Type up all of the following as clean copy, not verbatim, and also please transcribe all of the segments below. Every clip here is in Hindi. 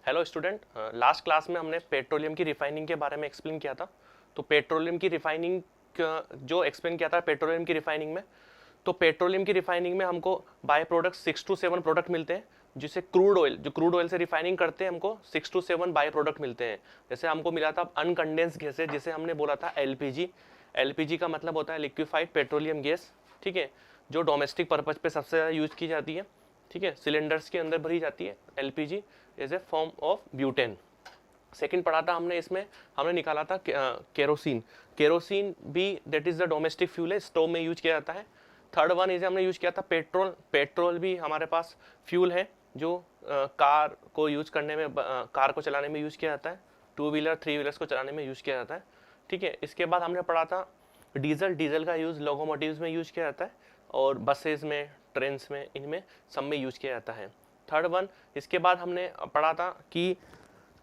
हेलो स्टूडेंट, लास्ट क्लास में हमने पेट्रोलियम की रिफाइनिंग के बारे में एक्सप्लेन किया था। तो पेट्रोलियम की रिफाइनिंग जो एक्सप्लेन किया था पेट्रोलियम की रिफाइनिंग में, तो पेट्रोलियम की रिफाइनिंग में हमको बाय प्रोडक्ट 6 to 7 प्रोडक्ट मिलते हैं, जिसे क्रूड ऑयल, जो क्रूड ऑयल से रिफाइनिंग करते हैं हमको 6 to 7 बाय प्रोडक्ट मिलते हैं। जैसे हमको मिला था अनकंडेंस गैसेज, जिसे हमने बोला था एलपीजी। एलपीजी का मतलब होता है लिक्विफाइड पेट्रोलियम गैस, ठीक है, जो डोमेस्टिक पर्पज पे सबसे ज़्यादा यूज की जाती है, ठीक है, सिलेंडर्स के अंदर भरी जाती है। LPG is a form of butane. Second पढ़ा था हमने, इसमें हमने निकाला था केरोसिन। केरोसिन भी that is the domestic fuel है, स्टोव में यूज किया जाता है। थर्ड वन इसे हमने यूज किया था पेट्रोल। पेट्रोल भी हमारे पास फ्यूल है जो कार को यूज करने में, कार को चलाने में यूज किया जाता है, टू व्हीलर थ्री व्हीलर्स को चलाने में यूज किया जाता है, ठीक है। इसके बाद हमने पढ़ा था डीजल। डीजल का यूज लोकोमोटिव्स में यूज किया जाता है और बसेस में, ट्रेन में, इनमें सब में यूज किया जाता है। थर्ड वन, इसके बाद हमने पढ़ा था कि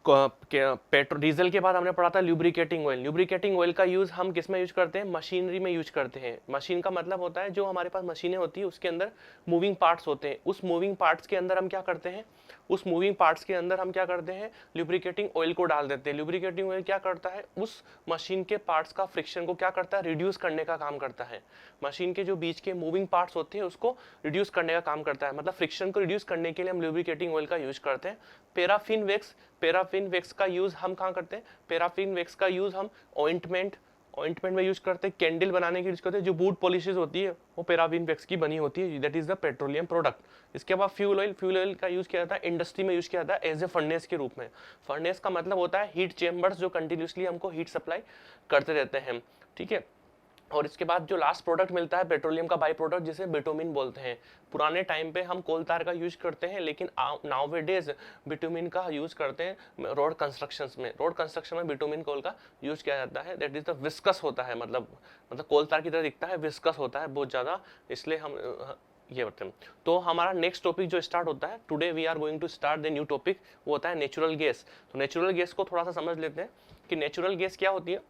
पेट्रोल डीजल के बाद हमने पढ़ा था ल्यूब्रिकेटिंग ऑयल। ल्यूब्रिकेटिंग ऑयल का यूज हम किस में यूज करते हैं? मशीनरी में यूज करते हैं। मशीन का मतलब होता है जो हमारे पास मशीनें होती है उसके अंदर मूविंग पार्ट्स होते हैं, उस मूविंग पार्ट्स के अंदर हम क्या करते हैं, उस मूविंग पार्ट्स के अंदर हम क्या करते हैं, ल्यूब्रिकेटिंग ऑयल को डाल देते हैं। ल्यूब्रिकेटिंग ऑयल क्या करता है, उस मशीन के पार्ट्स का फ्रिक्शन को क्या करता है, रिड्यूस करने का काम करता है। मशीन के जो बीच के मूविंग पार्ट्स होते हैं उसको रिड्यूस करने का काम करता है, मतलब फ्रिक्शन को रिड्यूस करने के लिए हम ल्यूब्रिकेटिंग ऑयल का यूज करते हैं। पैराफिन वैक्स, पैराफिन वैक्स का यूज हम कहाँ करते हैं? पैराफिन वैक्स का यूज हम ऑइंटमेंट, ऑइंटमेंट में यूज करते हैं, कैंडल बनाने की यूज करते हैं। जो बूट पॉलिशेस होती है वो पैराफिन वैक्स की बनी होती है, that is the petroleum product. इसके बाद फ्यूल ऑयल। फ्यूल ऑयल का यूज किया जाता है इंडस्ट्री में, यूज किया जाता है एज ए फर्नेस के रूप में। फर्नेस का मतलब होता है हीट चेम्बर्स जो कंटिन्यूसली हमको हीट सप्लाई करते रहते हैं, ठीक है। और इसके बाद जो लास्ट प्रोडक्ट मिलता है पेट्रोलियम का बाई प्रोडक्ट, जिसे बिटुमिन बोलते हैं। पुराने टाइम पे हम कोल तार का यूज करते हैं, लेकिन नाउअडेज बिटुमिन का यूज करते हैं रोड कंस्ट्रक्शंस में। रोड कंस्ट्रक्शन में बिटुमिन कोल का यूज किया जाता है, दैट इज द विस्कस होता है, मतलब कोल तार की तरह दिखता है, विस्कस होता है बहुत ज्यादा, इसलिए हम ये बताते हैं। तो हमारा नेक्स्ट टॉपिक जो स्टार्ट होता है, today we are going to start the new topic, वो होता है नेचुरल गैस। तो नेचुरल गैस को थोड़ा सा समझ लेते हैं कि नेचुरल गैस क्या होती है।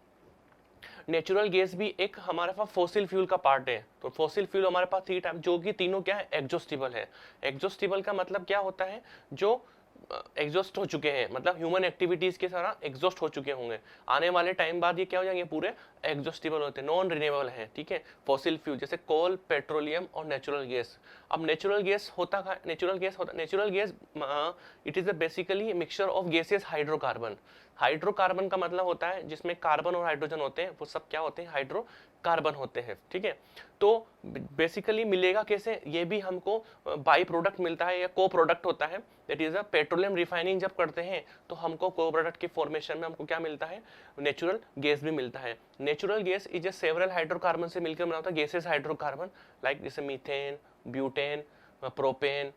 नेचुरल गैस भी एक हमारे पास फॉसिल फ्यूल का पार्ट है। तो फॉसिल फ्यूल हमारे पास 3 टाइप, जो कि तीनों क्या है, एग्जॉस्टिबल है। एग्जॉस्टिबल का मतलब क्या होता है, जो एग्जॉस्ट हो चुके हैं, मतलब ह्यूमन एक्टिविटीज के सारा एग्जॉस्ट हो चुके होंगे, आने वाले टाइम बाद ये क्या हो जाएंगे, पूरे एग्जॉस्टिबल होते हैं, नॉन रिन्यूएबल है, ठीक है। फॉसिल फ्यूल जैसे कोल, पेट्रोलियम और नेचुरल गैस। अब नेचुरल गैस होता है, natural gas it is basically mixture of gases hydrocarbon. Hydrocarbon का मतलब होता है जिसमें कार्बन और हाइड्रोजन होते हैं, वो सब क्या होते हैं, हाइड्रोकार्बन होते हैं, ठीक है। तो बेसिकली मिलेगा कैसे, ये भी हमको बाई प्रोडक्ट मिलता है या को प्रोडक्ट होता है। That is a petroleum refining जब करते हैं तो हमको को प्रोडक्ट के फॉर्मेशन में हमको क्या मिलता है, नेचुरल गैस भी मिलता है। Natural gas is a several hydrocarbon से मिलकर बना होता है गैसेस हाइड्रोकार्बन, लाइक जैसे मीथेन, ब्यूटेन, प्रोपेन,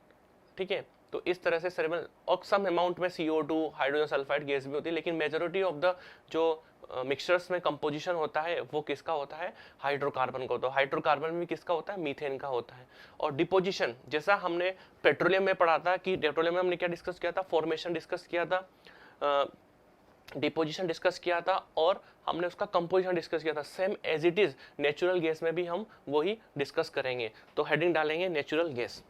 ठीक है। तो इस तरह से सेवरल और सम अमाउंट में CO2, हाइड्रोजन सल्फाइड गैस भी होती है, लेकिन मेजोरिटी ऑफ द जो मिक्सचर्स में कंपोजिशन होता है वो किसका होता है, हाइड्रोकार्बन का। तो हाइड्रोकार्बन भी किसका होता है, मीथेन का होता है। और डिपोजिशन, जैसा हमने पेट्रोलियम में पढ़ा था कि पेट्रोलियम में हमने क्या डिस्कस किया था, फॉर्मेशन डिस्कस किया था, डिपोजिशन डिस्कस किया था, और हमने उसका कंपोजिशन डिस्कस किया था। Same as it is natural gas में भी हम वही डिस्कस करेंगे। तो हेडिंग डालेंगे नेचुरल गैस,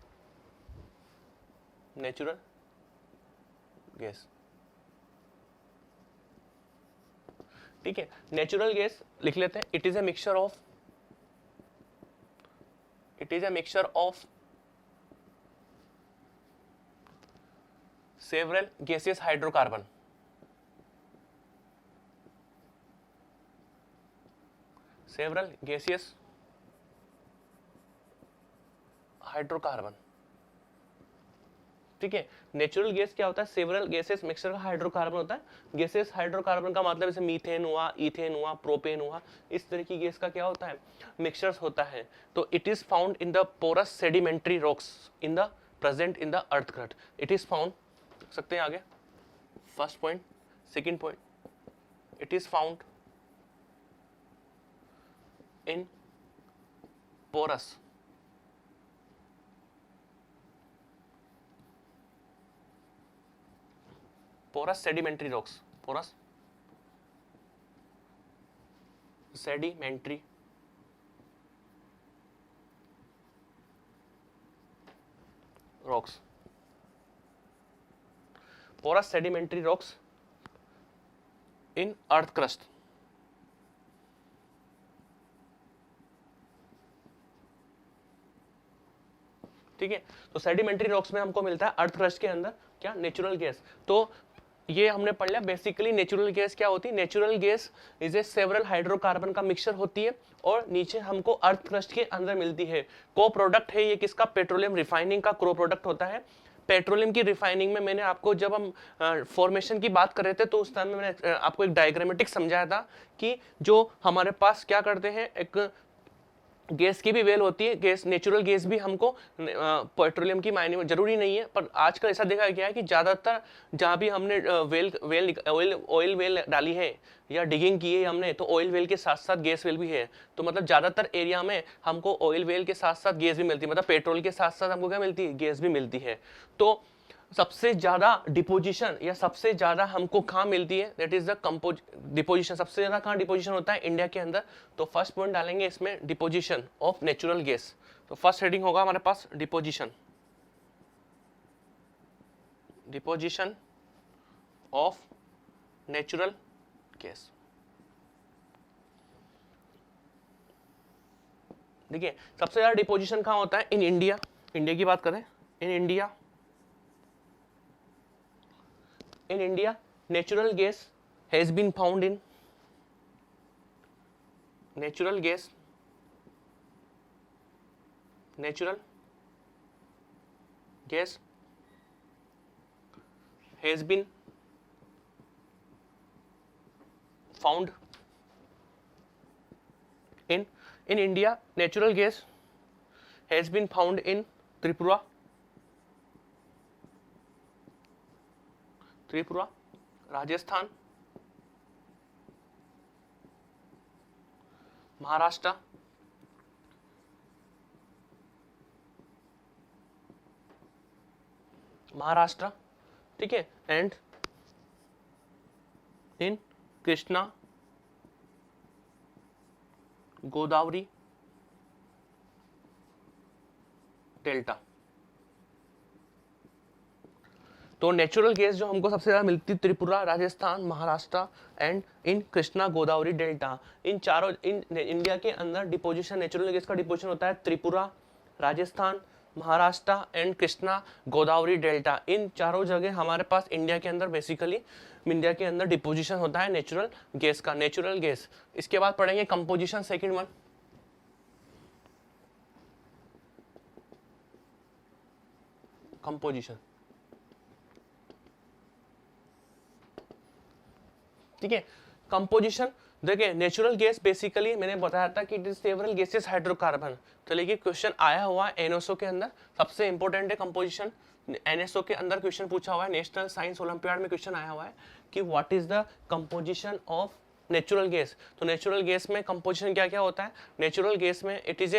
नेचुरल गैस, ठीक है। नेचुरल गैस लिख लेते हैं, it is a mixture of, it is a mixture of several gases hydrocarbon, several gaseous hydrocarbon, ठीक है। नेचुरल गैस क्या होता है, सेवरल गैसेस मिक्सचर का हाइड्रोकार्बन होता है। गैसेस हाइड्रोकार्बन का मतलब जैसे मीथेन हुआ, इथेन हुआ, प्रोपेन हुआ, इस तरह की गैस का क्या होता है, मिक्सचर्स होता है। तो it is found in the porous sedimentary rocks in the present in the earth crust. It is found, सकते हैं आगे, first point. Second point, it is found in porous porous sedimentary rocks, porous sedimentary rocks। Porous sedimentary rocks in earth crust. ठीक है, तो सेडिमेंट्री रॉक्स में हमको मिलता है अर्थ क्रस्ट के अंदर क्या, नेचुरल गैस। तो ये हमने पढ़ लिया बेसिकली नेचुरल गैस क्या होती है। Natural gas is a several hydrocarbon का मिक्सचर होती है और नीचे हमको अर्थ क्रस्ट के अंदर मिलती है। को प्रोडक्ट है ये किसका, पेट्रोलियम रिफाइनिंग का को प्रोडक्ट होता है। पेट्रोलियम की रिफाइनिंग में मैंने आपको जब हम फॉर्मेशन की बात कर रहे थे तो उस टाइम में मैंने आपको एक डायग्रामेटिक समझाया था कि जो हमारे पास क्या करते हैं, एक गैस की भी वेल होती है, गैस नेचुरल गैस भी हमको पेट्रोलियम की मायने में जरूरी नहीं है, पर आजकल ऐसा देखा गया है कि ज़्यादातर जहाँ भी हमने ऑयल वेल डाली है या डिगिंग की है हमने, तो ऑयल वेल के साथ साथ गैस वेल भी है। तो मतलब ज़्यादातर एरिया में हमको ऑयल वेल के साथ साथ गैस भी मिलती है, मतलब पेट्रोल के साथ साथ हमको क्या मिलती है, गैस भी मिलती है। तो सबसे ज्यादा डिपोजिशन या सबसे ज्यादा हमको कहाँ मिलती है, दैट इज द डिपोजिशन। सबसे ज्यादा कहाँ डिपोजिशन होता है, इंडिया के अंदर। तो फर्स्ट पॉइंट डालेंगे इसमें डिपोजिशन ऑफ नेचुरल गैस। तो फर्स्ट हेडिंग होगा हमारे पास deposition, deposition of natural gas. देखिए सबसे ज्यादा डिपोजिशन कहाँ होता है, इन इंडिया। इंडिया की बात करें, in India, in India natural gas has been found in natural gas has been found in India natural gas has been found in Tripura, Rajasthan, Maharashtra, ठीक है, and in Krishna Godavari delta. तो नेचुरल गैस जो हमको सबसे ज्यादा मिलती है Tripura, Rajasthan, Maharashtra and in Krishna Godavari delta. इन चारों इंडिया के अंदर डिपोजिशन नेचुरल गैस का डिपोजिशन होता है त्रिपुरा, राजस्थान, महाराष्ट्र एंड कृष्णा गोदावरी डेल्टा। इन चारों जगह हमारे पास इंडिया के अंदर बेसिकली इंडिया के अंदर डिपोजिशन होता है नेचुरल गैस का, नेचुरल गैस। इसके बाद पढ़ेंगे कंपोजिशन, सेकेंड वन, कंपोजिशन। ठीक है, कंपोजिशन देखिए नेचुरल गैस बेसिकली मैंने बताया था कि it is several gases hydrocarbon. तो लेकिन क्वेश्चन आया हुआ है एनएसओ के अंदर, सबसे इंपॉर्टेंट है कंपोजिशन। एनएसओ के अंदर क्वेश्चन पूछा हुआ है, नेशनल साइंस ओलंपियाड में क्वेश्चन आया हुआ है कि what is the composition of natural gas. तो नेचुरल गैस में कंपोजिशन क्या क्या होता है, नेचुरल गैस में it is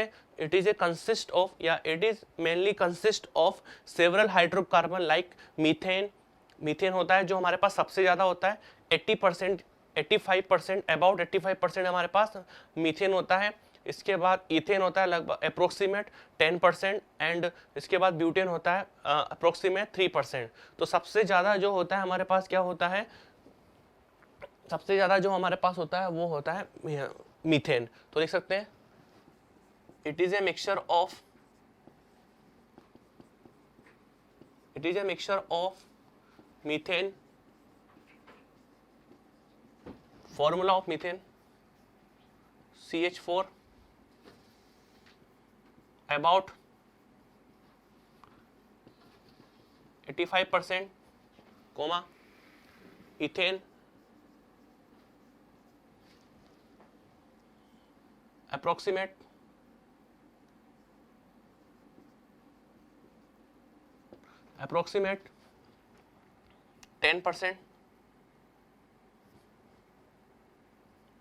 a consist of या it is mainly consist of several hydrocarbon like methane. Methane होता है जो हमारे पास सबसे ज्यादा होता है, 80%, 85%, अबाउट 85% हमारे पास मीथेन होता है। इसके बाद इथेन होता है लगभग अप्रोक्सीमेट 10% एंड इसके बाद ब्यूटेन होता है अप्रोक्सीमेट 3%। तो सबसे ज़्यादा जो होता है हमारे पास क्या होता है, सबसे ज़्यादा जो हमारे पास होता है वो होता है मीथेन। तो लिख सकते हैं it is a mixture of methane, formula of methane CH4 about 85%, comma ethane approximate 10%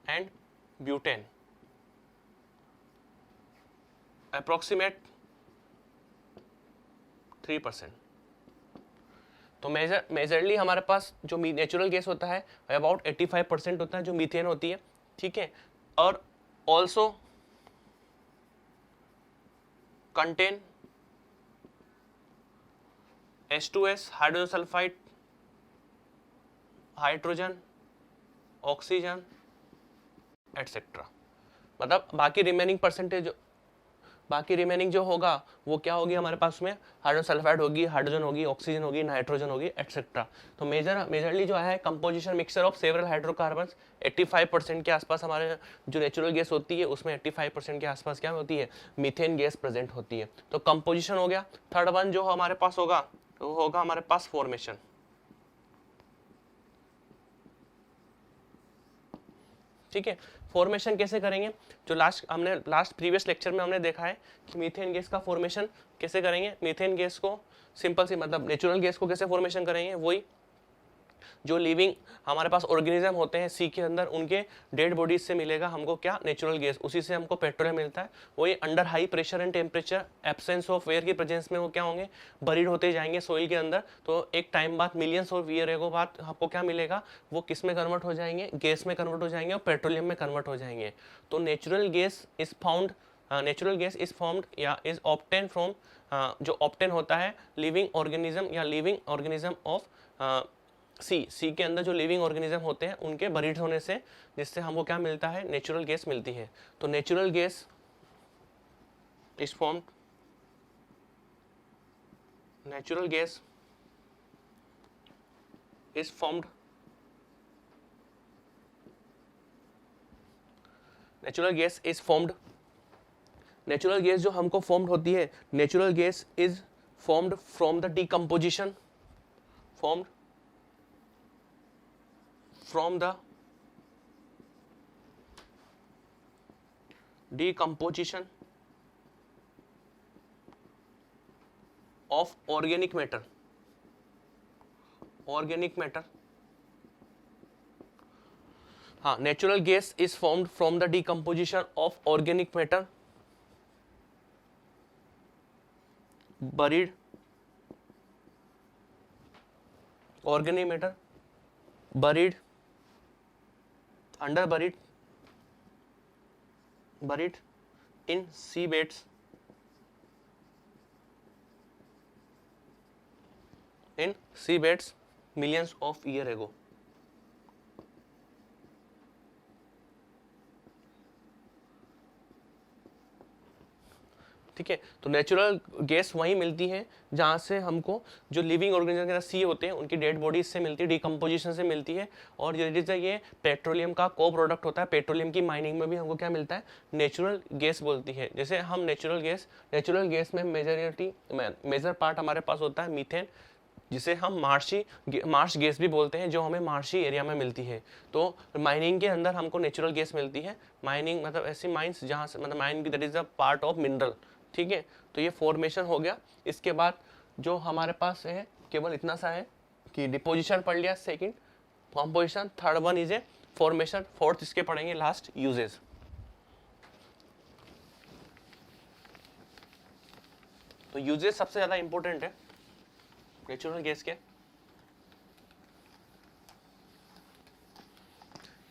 and butane approximate 3%। तो मेजरली हमारे पास जो नेचुरल गैस होता है अबाउट 85% होता है जो मीथेन होती है, ठीक है, और also contain H2S hydrogen sulphide hydrogen, oxygen etcetera. मतलब बाकी रिमेनिंग जो होगा वो क्या होगी हमारे पास में, हाइड्रोजन सल्फाइड होगी, हाइड्रोजन होगी, ऑक्सीजन होगी, नाइट्रोजन होगी एटसेट्रा। तो मेजरली जो है composition mixture of several hydrocarbons 85% के आसपास हमारे जो नेचुरल गैस होती है उसमें 85% के आसपास क्या होती है, मीथेन गैस प्रेजेंट होती है। तो कंपोजिशन हो गया। थर्ड वन जो हमारे पास होगा वो होगा हमारे पास फॉर्मेशन। ठीक है, फॉर्मेशन कैसे करेंगे, जो लास्ट प्रीवियस लेक्चर में हमने देखा है कि मीथेन गैस का फॉर्मेशन कैसे करेंगे। मीथेन गैस को सिंपल सी मतलब नेचुरल गैस को कैसे फॉर्मेशन करेंगे, वही जो लिविंग हमारे पास ऑर्गेनिज्म होते हैं सी के अंदर उनके डेड बॉडीज से मिलेगा हमको क्या, नेचुरल गैस, उसी से हमको पेट्रोलियम मिलता है। वही under high pressure and temperature absence of air की प्रेजेंस में वो क्या होंगे, बरीड होते जाएंगे सोइल के अंदर। तो एक टाइम बाद मिलियंस ऑफ ईयर के बाद आपको क्या मिलेगा, वो किस में कन्वर्ट हो जाएंगे, गैस में कन्वर्ट हो जाएंगे और पेट्रोलियम में कन्वर्ट हो जाएंगे। तो नेचुरल गैस इज फॉर्म्ड या इज ऑब्टेन फ्रॉम, जो ऑब्टेन होता है लिविंग ऑर्गेनिज्म या लिविंग ऑर्गेनिज्म ऑफ सी के अंदर जो लिविंग ऑर्गेनिज्म होते हैं उनके बरीड होने से, जिससे हमको क्या मिलता है, नेचुरल गैस मिलती है। तो natural gas is formed natural gas is formed natural gas जो हमको फॉर्म्ड होती है, natural gas is formed from the decomposition from the decomposition of organic matter हाँ, natural gas is formed from the decomposition of organic matter buried buried in seabeds millions of years ago। ठीक है, तो नेचुरल गैस वहीं मिलती है जहाँ से हमको जो लिविंग ऑर्गेनिज्म के सी होते हैं उनकी डेड बॉडीज से मिलती है, डिकम्पोजिशन से मिलती है। और ये पेट्रोलियम का को प्रोडक्ट होता है, पेट्रोलियम की माइनिंग में भी हमको क्या मिलता है, नेचुरल गैस बोलती है। जैसे हम नेचुरल गैस में मेजर पार्ट हमारे पास होता है मीथेन, जिसे हम मार्श गैस भी बोलते हैं, जो हमें मार्शी एरिया में मिलती है। तो माइनिंग के अंदर हमको नेचुरल गैस मिलती है। माइनिंग मतलब ऐसी माइंस जहाँ से मतलब mining that is a part of mineral. ठीक है, तो ये फॉर्मेशन हो गया। इसके बाद जो हमारे पास है केवल इतना सा है कि डिपोजिशन पढ़ लिया, second composition, third one is a formation, fourth इसके पढ़ेंगे लास्ट यूजेस। तो यूजेस सबसे ज्यादा इंपॉर्टेंट है नेचुरल गैस के।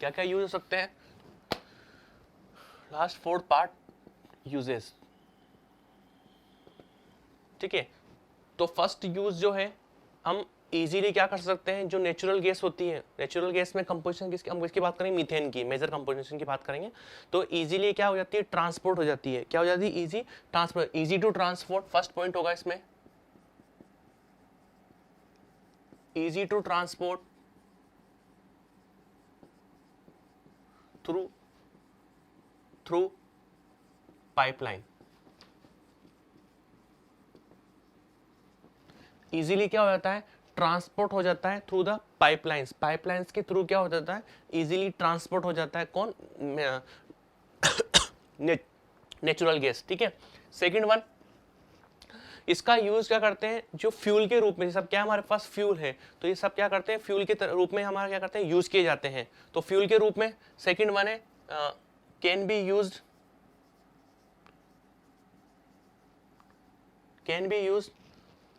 क्या क्या यूज हो सकते हैं, लास्ट फोर्थ पार्ट यूजेस। ठीक है, तो फर्स्ट यूज जो है हम इजीली क्या कर सकते हैं, जो नेचुरल गैस होती है, नेचुरल गैस में कंपोजिशन किसकी, हम किसकी बात करेंगे, मीथेन की, मेजर कंपोजिशन की बात करेंगे। तो इजीली क्या हो जाती है, ट्रांसपोर्ट हो जाती है। क्या हो जाती है, easy transport, easy to transport, first point होगा इसमें, easy to transport through pipeline। Easily क्या हो जाता है, ट्रांसपोर्ट हो जाता है थ्रू द पाइपलाइंस के थ्रू क्या हो जाता है, इजीली ट्रांसपोर्ट हो जाता है कौन, नेचुरल गैस। ठीक है, सेकंड वन, इसका यूज क्या करते हैं, जो फ्यूल के रूप में, सब क्या हमारे पास फ्यूल है, तो ये सब क्या करते हैं, फ्यूल के रूप में हमारा क्या करते हैं, यूज किए जाते हैं। तो फ्यूल के रूप में सेकंड वन है can be used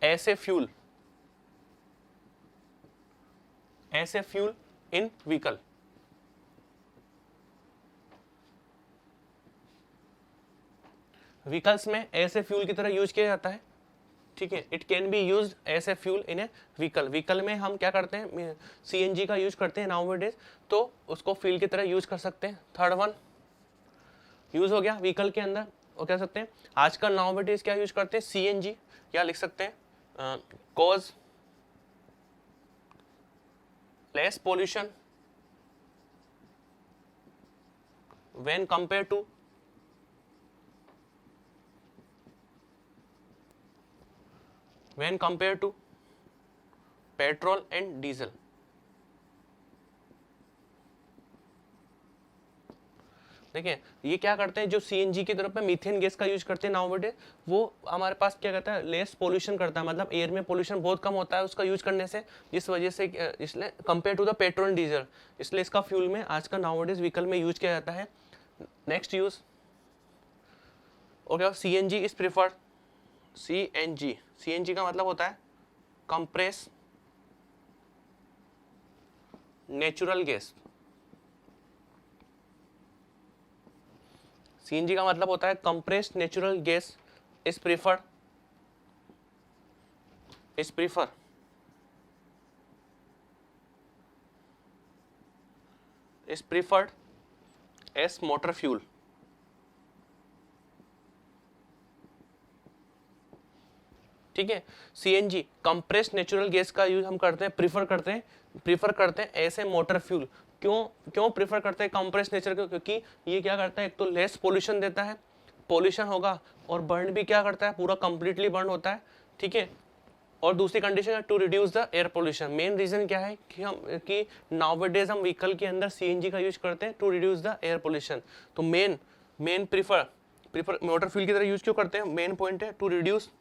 as a fuel in vehicle. Vehicles में ऐसे फ्यूल की तरह यूज किया जाता है। ठीक है, it can be use as a fuel in a vehicle. Vehicle में हम क्या करते हैं, सीएनजी का यूज करते हैं नाउअडेज, तो उसको फ्यूल की तरह यूज कर सकते हैं। थर्ड वन यूज हो गया व्हीकल के अंदर, वो कह सकते हैं आजकल नाउअडेज क्या यूज करते हैं, सीएनजी, या लिख सकते हैं cause less pollution when compare to petrol and diesel. देखिए ये क्या करते हैं, जो सीएनजी की तरफ में मीथेन गैस का यूज करते हैं नाउअडेज, वो हमारे पास क्या कहता है, लेस पोल्यूशन करता है, मतलब एयर में पोल्यूशन बहुत कम होता है उसका यूज करने से, इस वजह से इसलिए compare to the petrol and diesel, इसलिए इसका फ्यूल में आज का नाउअडेज व्हीकल में यूज किया जाता है। Next use okay, CNG is preferred. CNG का मतलब होता है कंप्रेस नेचुरल गैस। सीएनजी का मतलब होता है compressed natural gas is preferred as motor fuel. ठीक है, सीएनजी कंप्रेस्ड नेचुरल गैस का यूज हम करते हैं, प्रीफर करते हैं ऐसे मोटर फ्यूल। क्यों प्रीफर करते हैं कंप्रेस्ड नेचर को, क्योंकि ये क्या करता है, एक तो लेस पोल्यूशन देता है, पोल्यूशन होगा, और बर्न भी क्या करता है, पूरा कंप्लीटली बर्न होता है। ठीक है, और दूसरी कंडीशन है to reduce the air pollution. Main reason क्या है कि नाउअडेज हम व्हीकल के अंदर सीएनजी का यूज करते हैं to reduce the air pollution. तो मेन प्रीफर मोटर फ्यूल की तरह यूज क्यों करते हैं, मेन पॉइंट है to reduce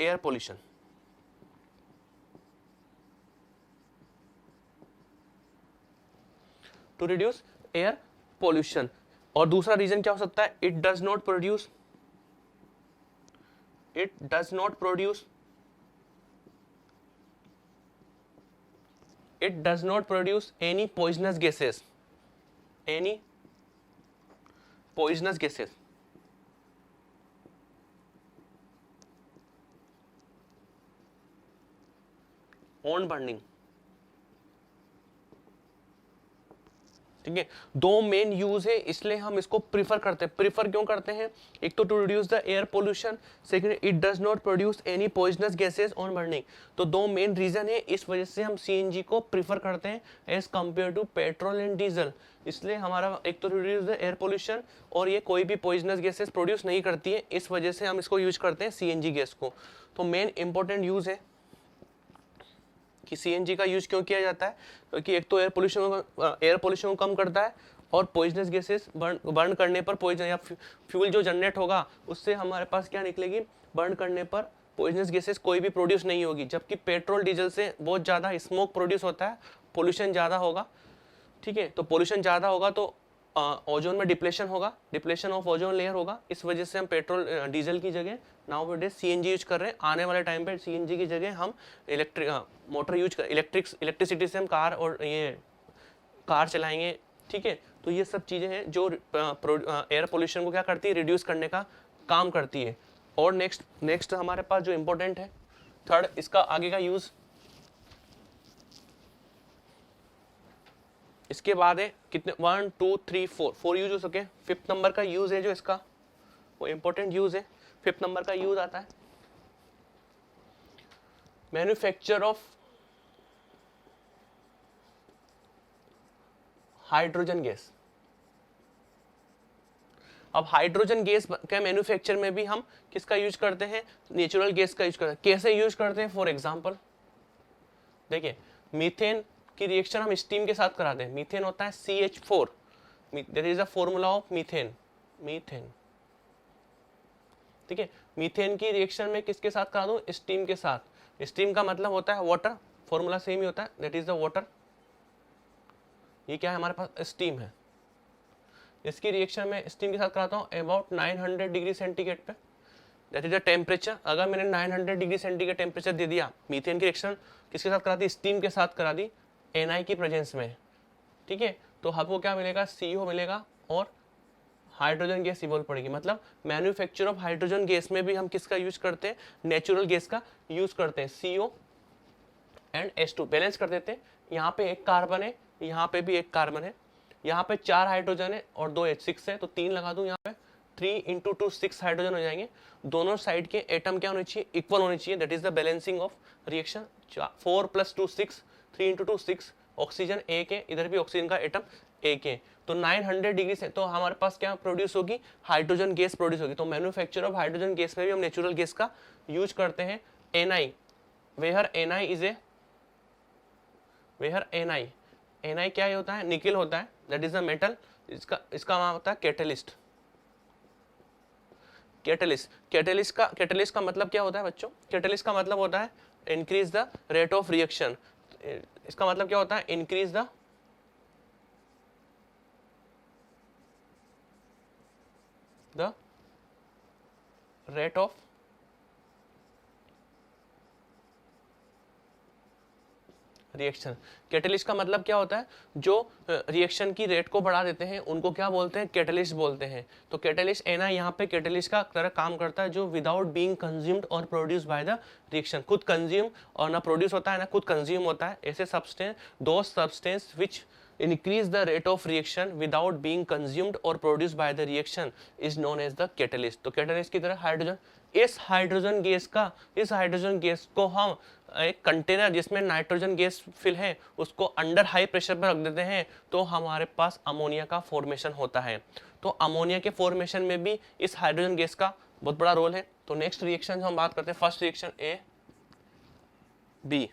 air pollution. To reduce air pollution. और दूसरा रीजन क्या हो सकता है, it does not produce any poisonous gases on burning. ठीक है, दो मेन यूज है, इसलिए हम इसको प्रीफर करते हैं। प्रीफर क्यों करते हैं, एक तो to reduce the air pollution, second it does not produce any poisonous gases on burning. तो दो मेन रीजन है, इस वजह से हम सीएनजी को प्रीफर करते हैं as compare to petrol and diesel. इसलिए हमारा एक तो रिड्यूस द एयर पोल्यूशन, और ये कोई भी पॉइजनस गैसेस प्रोड्यूस नहीं करती है, इस वजह से हम इसको यूज करते हैं सीएनजी गैस को। तो मेन इंपॉर्टेंट यूज है कि सीएनजी का यूज क्यों किया जाता है, क्योंकि एक तो एयर पोल्यूशन को कम करता है, और पॉइजनस गैसेस बर्न करने पर पॉइजन या फ्यूल जो जनरेट होगा उससे हमारे पास क्या निकलेगी, बर्न करने पर पॉइजनस गैसेस कोई भी प्रोड्यूस नहीं होगी। जबकि पेट्रोल डीजल से बहुत ज़्यादा स्मोक प्रोड्यूस होता है, पोल्यूशन ज़्यादा होगा। ठीक है, तो पोल्यूशन ज़्यादा होगा तो ओजोन में डिप्लेशन होगा, डिप्लेशन ऑफ ओजोन लेयर होगा। इस वजह से हम पेट्रोल डीजल की जगह नाउअडेज सीएनजी यूज कर रहे हैं। आने वाले टाइम पे सीएनजी की जगह हम मोटर यूज कर इलेक्ट्रिसिटी से हम कार चलाएंगे। ठीक है, तो ये सब चीज़ें हैं जो एयर पोल्यूशन को क्या करती है, रिड्यूस करने का काम करती है। और नेक्स्ट हमारे पास जो इम्पोर्टेंट है थर्ड, इसका आगे का यूज, इसके बाद है कितने 1 2 3 4 यूज हो सके। फिफ्थ नंबर का यूज है जो इसका, वो इंपॉर्टेंट यूज है। फिफ्थ नंबर का यूज आता है मैन्युफैक्चर ऑफ हाइड्रोजन गैस। अब हाइड्रोजन गैस के मैन्युफैक्चर में भी हम किसका यूज करते हैं, नेचुरल गैस का यूज करते हैं। कैसे यूज करते हैं, फॉर एग्जांपल देखिए, मीथेन की रिएक्शन हम स्टीम के साथ कराते हैं। मीथेन होता है CH4, that is the formula of methane. ठीक है, मीथेन की रिएक्शन में किसके साथ करा दूं, स्टीम के साथ। स्टीम का मतलब होता है वाटर, फॉर्मूला सेम ही होता है, दैट इज द वाटर। ये क्या है, हमारे पास स्टीम है। इसकी रिएक्शन में स्टीम के साथ कराता हूँ अबाउट 900 डिग्री सेंटीग्रेड पे, दैट इज द टेम्परेचर। अगर मैंने 900 डिग्री सेंटीग्रेड टेम्परेचर दे दिया, मीथेन की रिएक्शन किसके साथ करा दी, स्टीम के साथ करा दी, Na की प्रेजेंस में। ठीक है, तो हमको क्या मिलेगा, CO मिलेगा और हाइड्रोजन गैस इवॉल्व पड़ेगी, मतलब मैन्युफैक्चर ऑफ हाइड्रोजन गैस में भी हम किसका यूज करते हैं, नेचुरल गैस का यूज करते हैं, CO एंड H2 बैलेंस कर देते हैं। यहाँ पे एक कार्बन है, यहाँ पे भी एक कार्बन है, यहाँ पे 4 हाइड्रोजन है और 2 H6 है, तो 3 लगा दूं यहाँ पे, 3 × 2 6 हाइड्रोजन हो जाएंगे। दोनों साइड के एटम क्या होने चाहिए, इक्वल होने चाहिए, that is the balancing of reaction. 4 + 2 6, 3 × 2 6, oxygen एक है, इधर भी ऑक्सीजन का एटम एक है, तो 900 डिग्री से तो हमारे पास क्या प्रोड्यूस होगी, हाइड्रोजन गैस प्रोड्यूस होगी। तो मैन्युफैक्चर ऑफ हाइड्रोजन गैस में भी हम नेचुरल गैस का यूज करते हैं। Na, where Na is a, where Na क्या होता है, निकल होता है, दैट इज द मेटल, इसका नाम होता है कैटलिस्ट। कैटलिस्ट का मतलब क्या होता है बच्चों, कैटलिस्ट का मतलब होता है increase the rate of reaction. इसका मतलब क्या होता है, increase the rate of reaction. Catalyst का मतलब क्या होता है, जो रिएक्शन की रेट को बढ़ा देते हैं उनको क्या बोलते हैं, कैटलिस्ट बोलते हैं। तो कैटलिस्ट Na यहाँ पे कैटलिस्ट का तरह काम करता है, जो विदाउट बीइंग कंज्यूम्ड और प्रोड्यूस बाय द रिएक्शन, खुद कंज्यूम और ना प्रोड्यूस होता है ना खुद कंज्यूम होता है, ऐसे सब्सटेंस, दो substance which increase the rate of reaction without being consumed or produced by the reaction is known as the catalyst। तो कैटलिस्ट की तरह हाइड्रोजन, इस हाइड्रोजन गैस को हम एक कंटेनर जिसमें नाइट्रोजन गैस फिल है उसको अंडर हाई प्रेशर पर रख देते हैं, तो हमारे पास अमोनिया का फॉर्मेशन होता है। तो अमोनिया के फॉर्मेशन में भी इस हाइड्रोजन गैस का बहुत बड़ा रोल है। तो नेक्स्ट रिएक्शन हम बात करते हैं, first reaction A, B।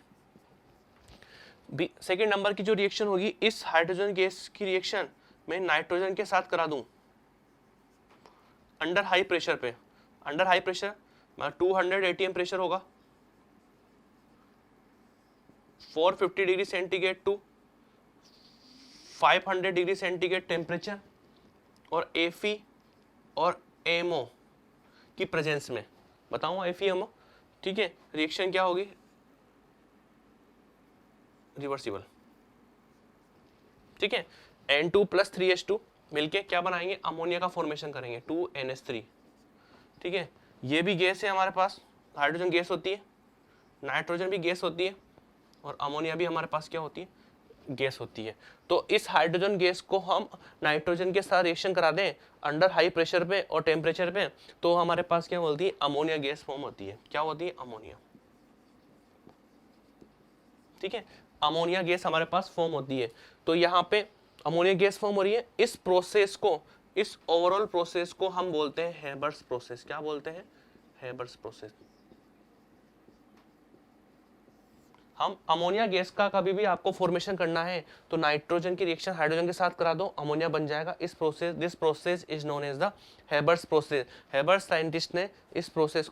Second number की जो रिएक्शन होगी, इस हाइड्रोजन गैस की रिएक्शन मैं नाइट्रोजन के साथ करा दूं अंडर हाई प्रेशर पे। Under high pressure 200 atm pressure होगा, 450 degree centigrade to 500 degree centigrade temperature, और Fe और MO की प्रेजेंस में बताऊंगा Fe MO, ठीक है। रिएक्शन क्या होगी, रिवर्सिबल, ठीक है। N2 + 3H2 मिलके क्या बनाएंगे, अमोनिया का फॉर्मेशन करेंगे, 2NH3, ठीक है। ये भी गैस है हमारे पास, हाइड्रोजन गैस होती है, नाइट्रोजन भी गैस होती है, और अमोनिया भी हमारे पास क्या होती है, गैस होती है। तो इस हाइड्रोजन गैस को हम नाइट्रोजन के साथ रिएक्शन करा दें अंडर हाई प्रेशर पे और टेम्परेचर पे, तो हमारे पास क्या बोलती है, अमोनिया गैस फॉर्म होती है। क्या होती है, अमोनिया, ठीक है। अमोनिया गैस हमारे पास फॉर्म होती है। तो यहाँ पे अमोनिया गैस फॉर्म हो रही है, इस प्रोसेस को, इस ओवरऑल प्रोसेस को हम बोलते हैं हेबर्स प्रोसेस। क्या बोलते हैं, हेबर्स प्रोसेस। हम अमोनिया गैस का कभी भी आपको फॉर्मेशन करना है तो नाइट्रोजन की रिएक्शन हाइड्रोजन के साथ करा दो, अमोनिया बन जाएगा। इस process, this process is known as the Haber's process. Haber's scientist ने इस प्रोसेस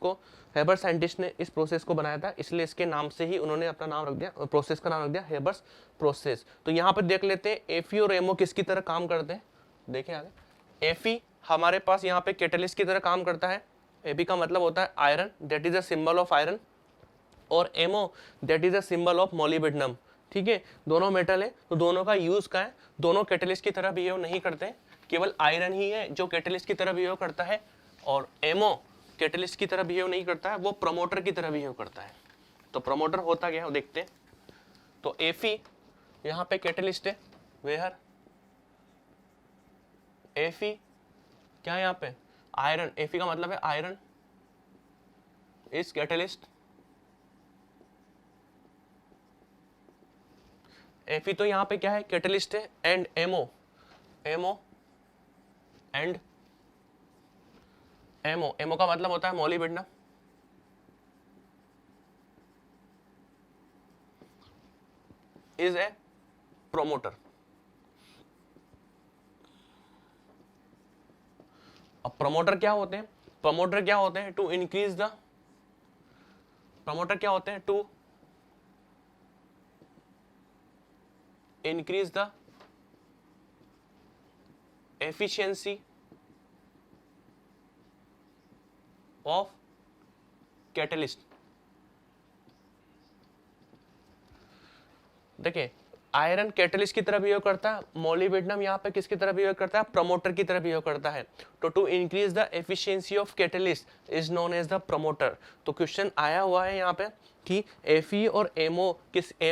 को बनाया था, इसलिए इसके नाम से ही उन्होंने अपना नाम रख दिया, प्रोसेस का नाम रख दिया हेबर्स प्रोसेस। तो यहाँ पर देख लेते हैं Fe और MO किसकी तरह काम करते हैं, देखें आगे। Fe हमारे पास यहाँ पे कैटलिस्ट की तरह काम करता है। Fe का मतलब होता है iron, that is the symbol of iron, और MO that is a symbol of molybdenum, ठीक है। दोनों मेटल है, तो दोनों का यूज का है, दोनों कैटलिस्ट की तरह बिहेव नहीं करते, केवल आयरन ही है जो कैटलिस्ट की तरह बिहेव करता है, और MO कैटलिस्ट की तरह बिहेव नहीं करता है, वो प्रमोटर की तरह बिहेव करता है। तो प्रमोटर होता क्या है वो देखते हैं। तो Fe यहाँ पे कैटलिस्ट है, वेयर Fe क्या है यहाँ पे, आयरन। Fe का मतलब है आयरन इज कैटलिस्ट। Fe तो यहाँ पे क्या है, कैटलिस्ट है, एंड MO का मतलब होता है मोलिब्डेनम, इज ए प्रोमोटर। अब प्रमोटर क्या होते हैं, प्रमोटर क्या होते हैं, टू इंक्रीज द, प्रमोटर क्या होते हैं, to increase the efficiency of catalyst। देखिए आयरन कैटलिस्ट की तरह बिहेव करता है, मोलिब्डेनम यहाँ पे किसकी तरह बिहेव करता है, प्रमोटर की तरह बिहेव करता है। तो to increase the efficiency of catalyst is known as the promoter. तो क्वेश्चन आया हुआ है यहाँ पे कि Fe और MO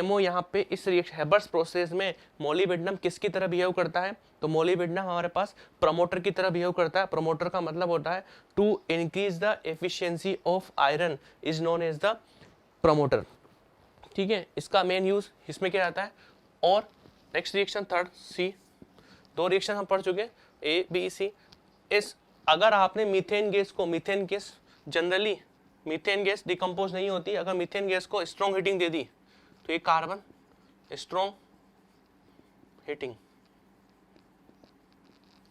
MO यहाँ पे इस हेबर्स प्रोसेस में मोलिब्डेनम किसकी तरह बिहेव करता है, तो मोलिब्डेनम हमारे पास प्रमोटर की तरह बिहेव करता है। प्रमोटर का मतलब होता है to increase the efficiency of iron is known as the promoter. ठीक है, इसका मेन यूज इसमें क्या आता है। और नेक्स्ट रिएक्शन थर्ड सी, दो रिएक्शन हम पढ़ चुके ए बी सी। इस अगर आपने मीथेन गैस को, methane gas generally methane gas decompose नहीं होती, अगर मीथेन गैस को स्ट्रॉन्ग हीटिंग दे दी तो ये कार्बन स्ट्रॉन्ग हीटिंग,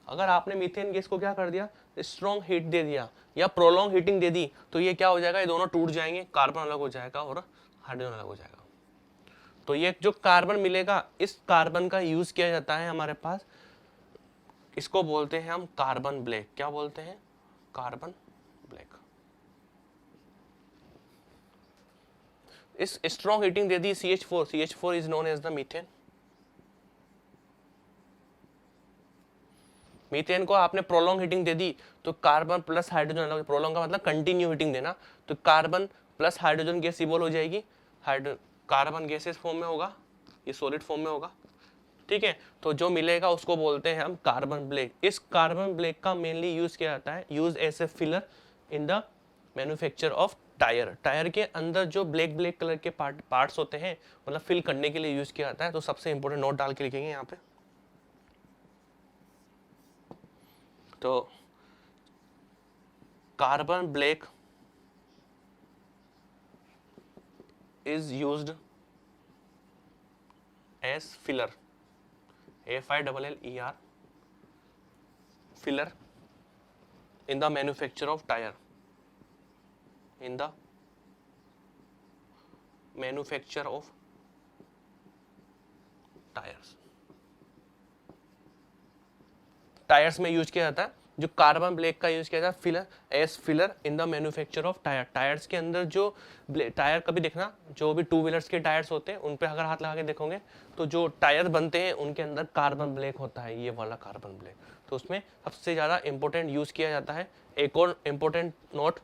अगर आपने मीथेन गैस को क्या कर दिया, स्ट्रॉन्ग हीट दे दिया या प्रोलॉन्ग हीटिंग दे दी तो ये क्या हो जाएगा, ये दोनों टूट जाएंगे, कार्बन अलग हो जाएगा और हाइड्रोजन अलग हो जाएगा। तो ये जो कार्बन मिलेगा, इस कार्बन का यूज किया जाता है हमारे पास, इसको बोलते हैं हम कार्बन ब्लैक। क्या बोलते हैं, कार्बन ब्लैक। इस स्ट्रॉन्ग हीटिंग दे दी CH4, CH4 is known as the methane. Methane को आपने प्रोलॉन्ग हीटिंग दे दी तो कार्बन प्लस हाइड्रोजन अलग, प्रोलॉन्ग का मतलब कंटिन्यू हीटिंग देना, तो carbon plus hydrogen gas evolve हो जाएगी, कार्बन गैसेस फॉर्म में होगा, ये सॉलिड फॉर्म में होगा। ठीक है, तो जो मिलेगा उसको बोलते हैं हम कार्बन ब्लैक। इस कार्बन ब्लैक का मेनली यूज किया जाता है, use as a filler in the manufacture of tyre. Tyre के अंदर जो ब्लैक ब्लैक कलर के पार्ट्स होते हैं, मतलब फिल करने के लिए यूज किया जाता है। तो सबसे इंपॉर्टेंट नोट डाल के लिखेंगे यहाँ पे। तो carbon black is used as filler, FILLER, filler in the manufacture of tire, in the manufacture of tires। Tyres में यूज किया जाता है, जो कार्बन ब्लैक का यूज किया जाता है filler, as filler in the manufacture of tyre. Tyres के अंदर जो टायर, कभी देखना जो भी टू व्हीलर्स के टायर्स होते हैं उन पे अगर हाथ लगा के देखोगे तो जो टायर बनते हैं उनके अंदर कार्बन ब्लैक होता है, ये वाला कार्बन ब्लैक। तो उसमें सबसे ज़्यादा इंपॉर्टेंट यूज किया जाता है। एक और इम्पोर्टेंट नोट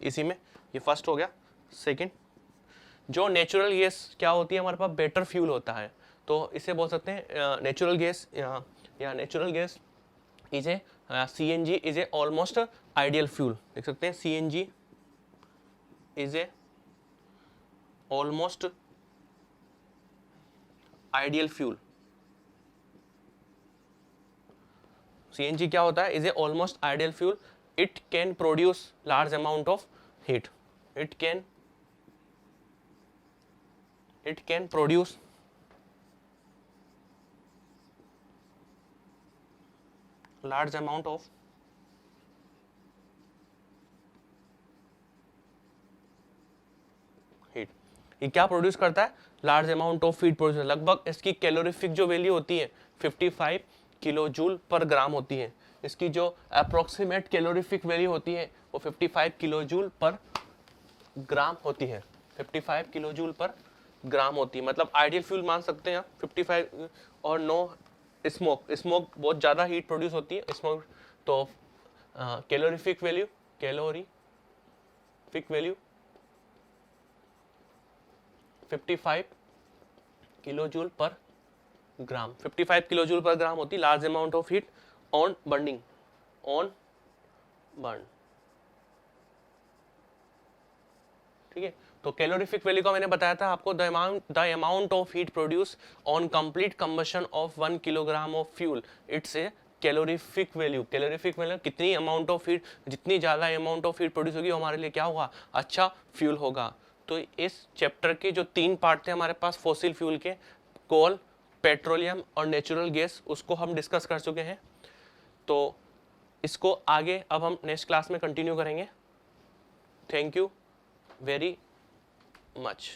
इसी में, ये फर्स्ट हो गया। सेकेंड, जो नेचुरल गैस क्या होती है हमारे पास, बेटर फ्यूल होता है। तो इसे बोल सकते हैं नेचुरल गैस, या natural gas is a CNG is a almost ideal fuel. देख सकते हैं CNG is a almost ideal fuel. CNG क्या होता है, is a almost ideal fuel. It can produce large amount of heat, it can produce large amount of heat. ये क्या प्रोड्यूस करता है, large amount of heat produce. लगभग इसकी कैलोरीफिक जो वैल्यू होती है 55 किलो जूल पर ग्राम होती है। इसकी जो अप्रोक्सीमेट कैलोरीफिक वैल्यू होती है वो 55 किलो जूल पर ग्राम होती है, 55 किलो जूल पर ग्राम होती है। मतलब आइडियल फ्यूल मान सकते हैं आप 55। और नो स्मोक बहुत ज़्यादा हीट प्रोड्यूस होती है स्मोक। तो कैलोरीफिक वैल्यू 55 किलो जूल पर ग्राम, 55 किलो जूल पर ग्राम होती। Large amount of heat on burning, on burn. ठीक है, तो कैलोरीफिक वैल्यू का मैंने बताया था आपको, the amount of heat produce on complete combustion of 1 kilogram of fuel, it's a calorific value. Calorific value कितनी अमाउंट ऑफ हीट, जितनी ज़्यादा अमाउंट ऑफ हीट प्रोड्यूस होगी हमारे लिए क्या होगा, अच्छा फ्यूल होगा। तो इस चैप्टर के जो 3 पार्ट थे हमारे पास फॉसिल फ्यूल के, कोल, पेट्रोलियम और नेचुरल गैस, उसको हम डिस्कस कर चुके हैं। तो इसको आगे अब हम नेक्स्ट क्लास में कंटिन्यू करेंगे। Thank you very much।